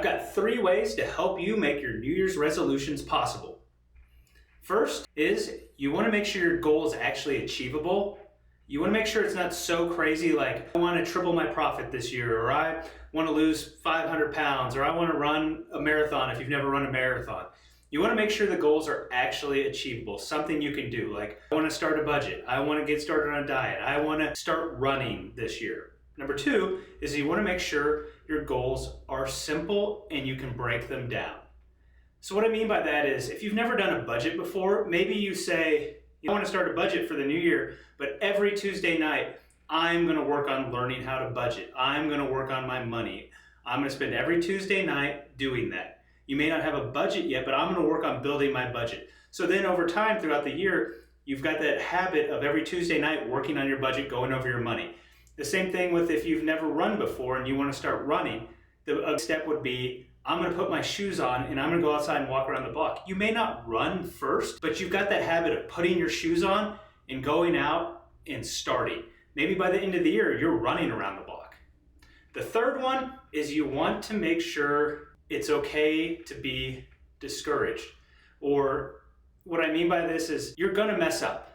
got 3 ways to help you make your New Year's resolutions possible. First is you want to make sure your goal is actually achievable. You want to make sure it's not so crazy like, I want to triple my profit this year, or I want to lose 500 pounds, or I want to run a marathon if you've never run a marathon. You want to make sure the goals are actually achievable, something you can do. Like, I want to start a budget. I want to get started on a diet. I want to start running this year. Number 2 is you want to make sure your goals are simple and you can break them down. So what I mean by that is, if you've never done a budget before, maybe you say, I want to start a budget for the new year, but every Tuesday night, I'm going to work on learning how to budget. I'm going to work on my money. I'm going to spend every Tuesday night doing that. You may not have a budget yet, but I'm going to work on building my budget. So then over time, throughout the year, you've got that habit of every Tuesday night working on your budget, going over your money. The same thing with if you've never run before and you want to start running, the step would be, I'm going to put my shoes on and I'm going to go outside and walk around the block. You may not run first, but you've got that habit of putting your shoes on and going out and starting. Maybe by the end of the year, you're running around the block. The third one is you want to make sure it's okay to be discouraged. Or what I mean by this is you're going to mess up.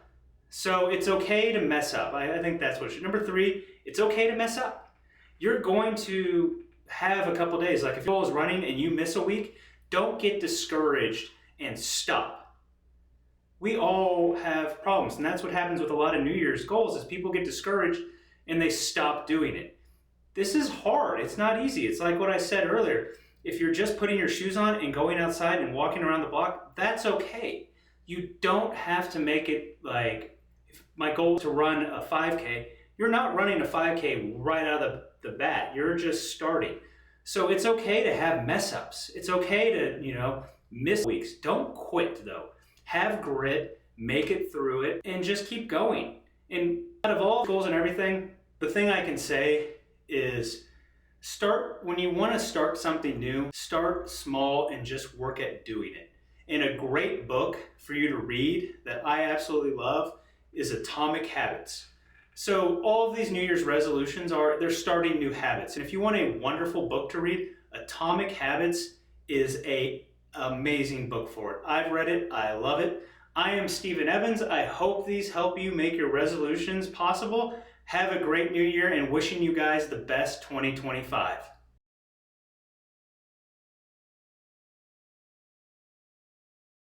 So it's okay to mess up. I think that's what number 3, it's okay to mess up. You're going to have a couple days. Like if your goal is running and you miss a week, don't get discouraged and stop. We all have problems, and that's what happens with a lot of New Year's goals is people get discouraged and they stop doing it. This is hard. It's not easy. It's like what I said earlier. If you're just putting your shoes on and going outside and walking around the block, that's okay. You don't have to make it like, if my goal is to run a 5K, you're not running a 5K right out of the bat. You're just starting. So it's okay to have mess ups. It's okay to, miss weeks. Don't quit though. Have grit, make it through it, and just keep going. And out of all goals and everything, the thing I can say is when you want to start something new, start small and just work at doing it. And a great book for you to read that I absolutely love is Atomic Habits. So all of these New Year's resolutions they're starting new habits. And if you want a wonderful book to read, Atomic Habits is an amazing book for it. I've read it. I love it. I am Stephen Evans. I hope these help you make your resolutions possible. Have a great new year and wishing you guys the best 2025.